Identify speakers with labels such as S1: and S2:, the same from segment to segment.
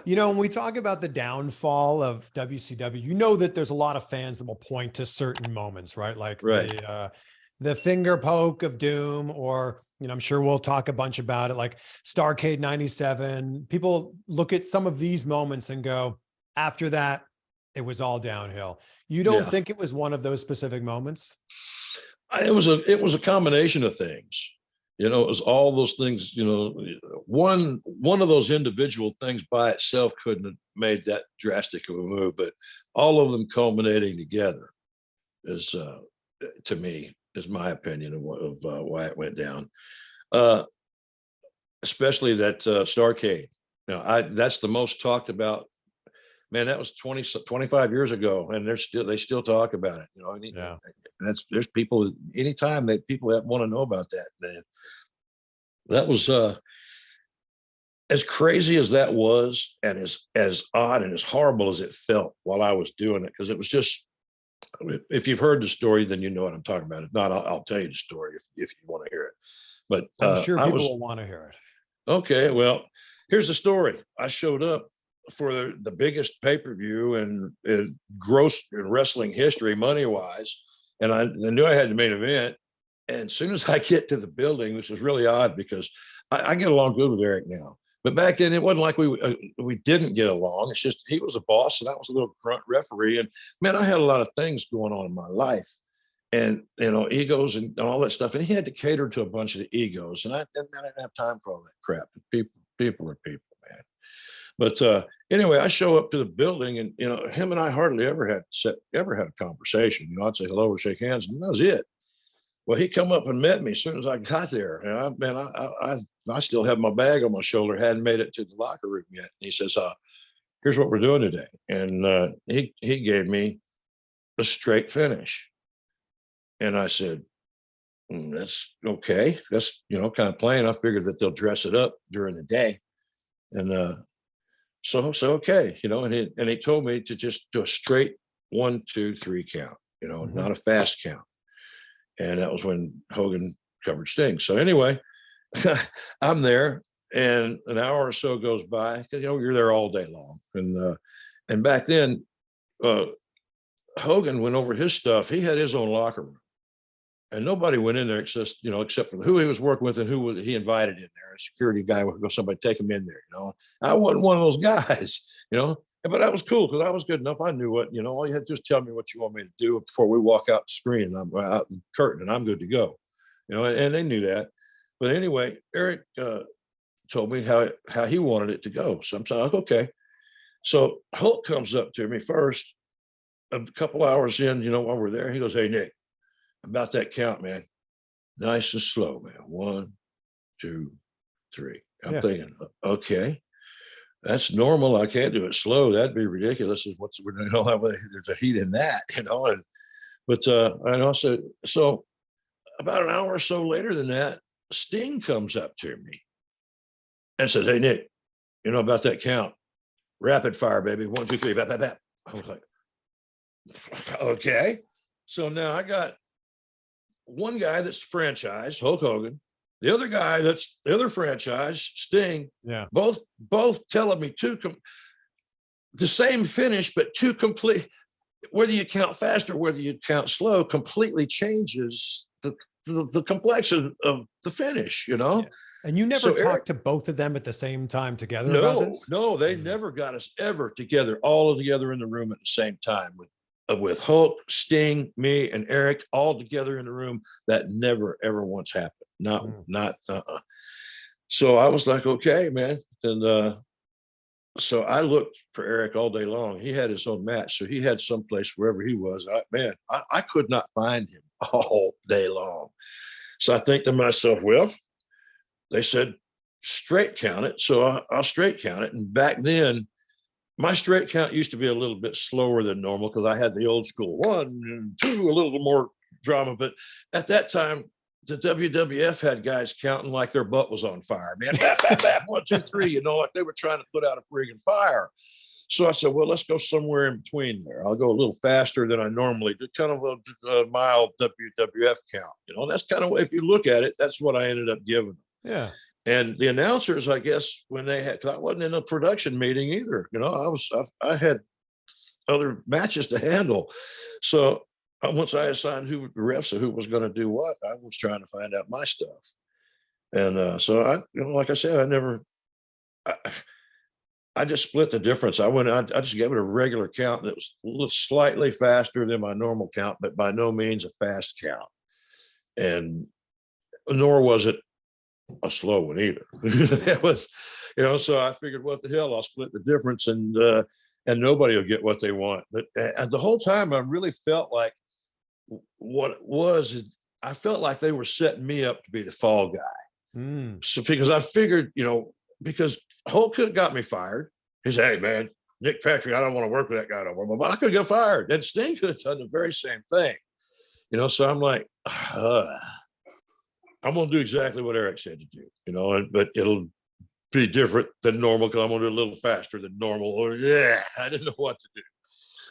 S1: You know, when we talk about the downfall of WCW, you know that there's a lot of fans that will point to certain moments, right? Like
S2: Right.
S1: the finger poke of doom, or I'm sure we'll talk a bunch about it, like Starrcade '97. People look at some of these moments and go, after that, it was all downhill. You don't
S2: Yeah.
S1: think it was one of those specific moments?
S2: It was a combination of things. It was all those things. One of those individual things by itself couldn't have made that drastic of a move, but all of them culminating together is, to me, is my opinion of why it went down. Uh, Especially that Starrcade. That's the most talked about. Man, that was 25 years ago, and they still talk about it.
S1: Yeah.
S2: There's people anytime that people want to know about that, man. That was as crazy as that was, and as odd and as horrible as it felt while I was doing it, because it was just, if you've heard the story, then you know what I'm talking about. If not, I'll tell you the story if you want to hear it. But
S1: I'm sure
S2: I
S1: people
S2: was
S1: will want to hear it.
S2: okay. Well, here's the story. I showed up for the biggest pay-per-view and gross in wrestling history, money wise, and I knew I had the main event. And as soon as I get to the building, which is really odd because I get along good with Eric now, but back then it wasn't like we didn't get along. It's just he was a boss and I was a little grunt referee. And man, I had a lot of things going on in my life, and egos and all that stuff. And he had to cater to a bunch of the egos, and I didn't have time for all that crap. People are people, man. But anyway, I show up to the building, and him and I hardly ever had a conversation. I'd say hello or shake hands, and that was it. Well, he come up and met me as soon as I got there, and I still have my bag on my shoulder, hadn't made it to the locker room yet. And he says, "Here's what we're doing today," and he gave me a straight finish, and I said, "That's okay. That's kind of plain. I figured that they'll dress it up during the day," and so okay, and he told me to just do a straight 1, 2, 3 count,
S1: Mhm.
S2: not a fast count. And that was when Hogan covered Sting. So anyway, I'm there, and an hour or so goes by because you're there all day long. And back then, uh, Hogan went over his stuff. He had his own locker room, and nobody went in there except for who he was working with and he invited in there. A security guy would go, somebody take him in there. I wasn't one of those guys. But that was cool because I was good enough. I knew what all you had to do is tell me what you want me to do before we walk out the screen. And I'm out the curtain, and I'm good to go. And they knew that. But anyway, Eric told me how he wanted it to go. So I'm saying, okay. So Hulk comes up to me first, a couple hours in. While we're there, he goes, "Hey Nick, about that count, man. Nice and slow, man. 1, 2, 3." I'm
S1: Yeah.
S2: thinking, okay, that's normal. I can't do it slow. That'd be ridiculous. Is what's we're doing. There's a heat in that, And but and also, so about an hour or so later than that, Sting comes up to me and says, "Hey Nick, about that count? Rapid fire, baby. 1, 2, 3. Bap, bap, bap." I was like, okay. So now I got one guy that's franchise, Hulk Hogan. The other guy that's the other franchise, Sting.
S1: Yeah.
S2: Both telling me the same finish, but two complete. Whether you count fast or whether you count slow, completely changes the complexion of the finish.
S1: Yeah. And you never
S2: So Eric,
S1: talked to both of them at the same time together about
S2: no,
S1: this?
S2: no, they never got us ever together, all together in the room at the same time with Hulk, Sting, me, and Eric all together in the room. That never ever once happened. Not. So I was like, okay, man, and so I looked for Eric all day long. He had his own match, so he had someplace wherever he was. I could not find him all day long. So I think to myself, well, they said straight count it, so I'll straight count it. And back then, my straight count used to be a little bit slower than normal because I had the old school 1 and 2, a little more drama. But at that time, the WWF had guys counting like their butt was on fire, man. Bap, bap, bap, 1, 2, 3, like they were trying to put out a friggin' fire. So I said, well, let's go somewhere in between there. I'll go a little faster than I normally do, kind of a mild WWF count, And that's kind of, if you look at it, that's what I ended up giving them.
S1: Yeah.
S2: And the announcers, I guess, when they had, cause I wasn't in a production meeting either. I had other matches to handle. So once I assigned who the refs who was going to do what, I was trying to find out my stuff. And so like I said, I just split the difference. I just gave it a regular count that was a little slightly faster than my normal count, but by no means a fast count. And nor was it a slow one either. It was, so I figured, what the hell, I'll split the difference, and nobody will get what they want. But the whole time I really felt like what it was is I felt like they were setting me up to be the fall guy. So because I figured, because Hulk could have got me fired. He said, "Hey man, Nick Patrick, I don't want to work with that guy no more." But I could get fired. And Sting could have done the very same thing. So I'm like, I'm going to do exactly what Eric said to do, but it'll be different than normal because I'm going to do a little faster than normal. Or I didn't know what to do.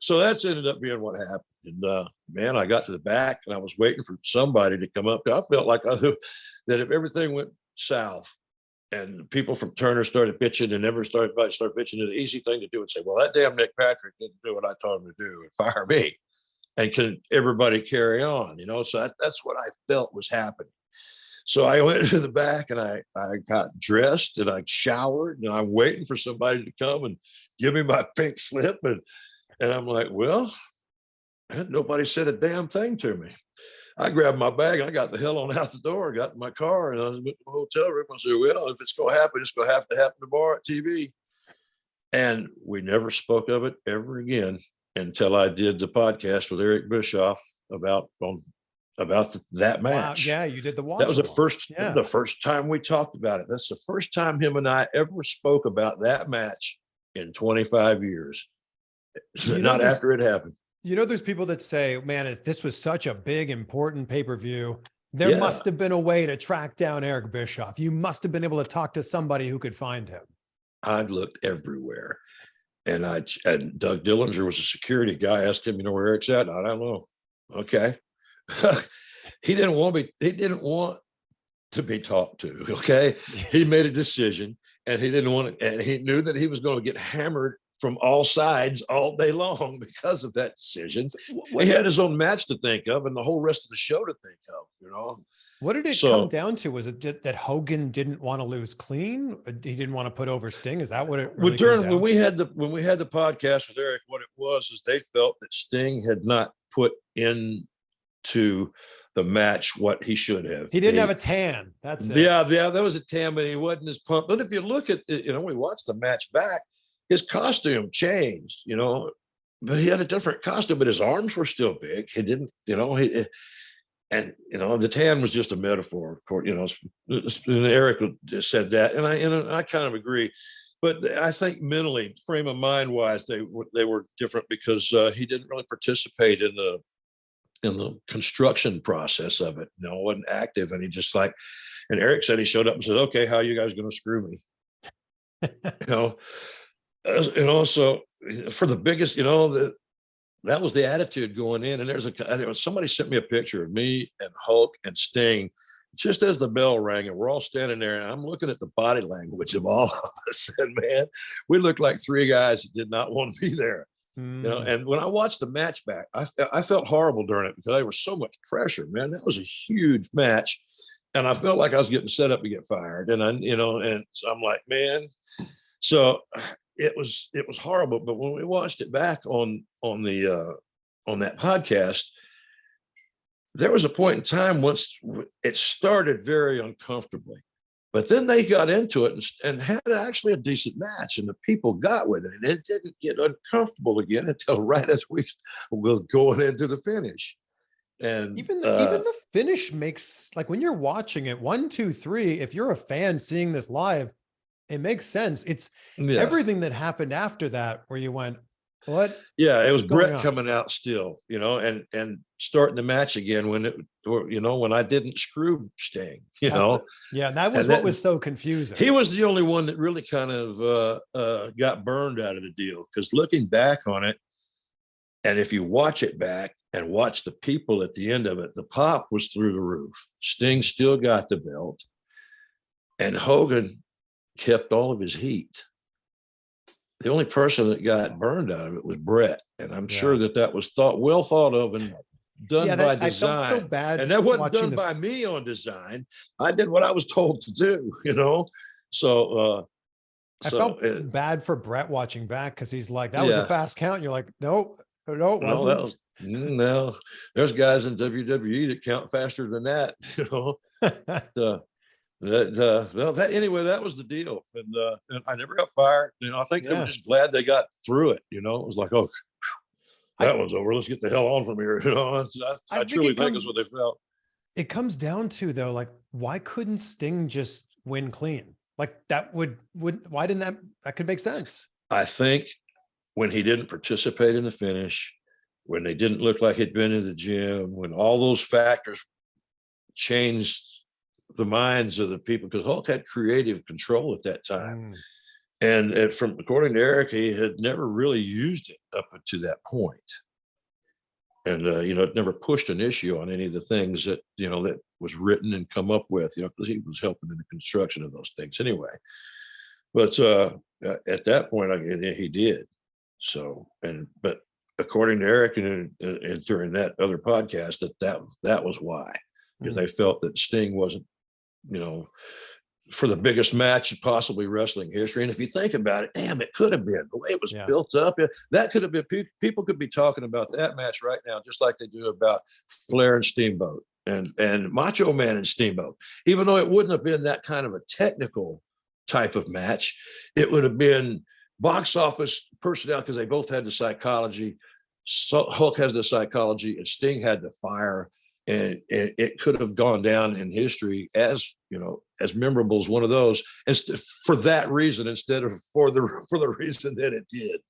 S2: So that's ended up being what happened. And man, I got to the back and I was waiting for somebody to come up. I felt like that if everything went south and people from Turner started bitching and never started bitching, the easy thing to do would say, well, that damn Nick Patrick didn't do what I told him to do and fire me. And can everybody carry on? So that's what I felt was happening. So I went to the back and I got dressed and I showered and I'm waiting for somebody to come and give me my pink slip. And I'm like, well, nobody said a damn thing to me. I grabbed my bag and I got the hell on out the door, got in my car, and I went to the hotel room and said, well, if it's going to happen, it's going to have to happen tomorrow at TV. And we never spoke of it ever again until I did the podcast with Eric Bischoff about that match.
S1: Wow. Yeah, you did the watch.
S2: That was the first time we talked about it. That's the first time him and I ever spoke about that match in 25 years. Not after it happened.
S1: There's people that say, man, if this was such a big, important pay-per-view, there must have been a way to track down Eric Bischoff. You must have been able to talk to somebody who could find him.
S2: I looked everywhere. And Doug Dillinger was a security guy. I asked him, where Eric's at? I don't know. Okay. He didn't want to be talked to. Okay. He made a decision and he didn't want to, and he knew that he was going to get hammered from all sides all day long because of that decision. He had his own match to think of and the whole rest of the show to think of,
S1: What did it come down to? Was it that Hogan didn't want to lose clean? He didn't want to put over Sting? Is that what it really
S2: when we had the podcast with Eric, what it was is they felt that Sting had not put into the match what he should have.
S1: He didn't have a tan. That's it.
S2: Yeah, that was a tan, but he wasn't as pumped. But if you look at we watched the match back, his costume changed, but he had a different costume, but his arms were still big. He didn't, and the tan was just a metaphor, of course. And Eric said that, and I kind of agree. But I think mentally, frame of mind wise, they were different because he didn't really participate in the construction process of it. Wasn't active, and he just and Eric said he showed up and said, "Okay, how are you guys going to screw me?" So for the biggest, that was the attitude going in. And somebody sent me a picture of me and Hulk and Sting just as the bell rang, and we're all standing there, and I'm looking at the body language of all of us. And man, we looked like three guys that did not want to be there. And when I watched the match back, I felt horrible during it because there was so much pressure, man. That was a huge match. And I felt like I was getting set up to get fired. And and so I'm like, man, so it was horrible. But when we watched it back on that podcast, there was a point in time once it started very uncomfortably, but then they got into it and had actually a decent match, and the people got with it, and it didn't get uncomfortable again until right as we were going into the finish. And
S1: even the finish makes, like, when you're watching it 1, 2, 3, if you're a fan seeing this live, it makes sense. It's everything that happened after that where you went, what?
S2: Yeah, it was Brett coming out still, and starting the match again when when I didn't screw Sting,
S1: Yeah, that was what was so confusing.
S2: He was the only one that really kind of got burned out of the deal, because looking back on it, and if you watch it back and watch the people at the end of it, the pop was through the roof. Sting still got the belt. And Hogan kept all of his heat. The only person that got burned out of it was Brett. And I'm sure that was well thought of and done by design.
S1: I felt so bad.
S2: And that wasn't done by me on design. I did what I was told to do, you know? So,
S1: I felt bad for Brett watching back because he's like, that was a fast count. And you're like, no, it wasn't.
S2: No, there's guys in WWE that count faster than that, you know? Anyway, that was the deal. And I never got fired. You know, I think they were just glad they got through it. You know, it was like, oh, that one's over. Let's get the hell on from here. You know, I truly think that's what they felt.
S1: It comes down to, though, like, why couldn't Sting just win clean? Like that why didn't that could make sense?
S2: I think when he didn't participate in the finish, when they didn't look like he'd been in the gym, when all those factors changed the minds of the people, because Hulk had creative control at that time. And according to Eric, he had never really used it up to that point. And, you know, it never pushed an issue on any of the things that, you know, that was written and come up with, you know, because he was helping in the construction of those things anyway. But at that point, he did. So, but according to Eric and during that other podcast, that was why, because they felt that Sting wasn't, you know, for the biggest match in possibly wrestling history. And if you think about it, damn, it could have been the way it was built up. That could have been, people could be talking about that match right now, just like they do about Flair and Steamboat and Macho Man and Steamboat. Even though it wouldn't have been that kind of a technical type of match, it would have been box office personnel, because they both had the psychology. So Hulk has the psychology and Sting had the fire. And it could have gone down in history as, you know, as memorable as one of those, and for that reason, instead of for the reason that it did.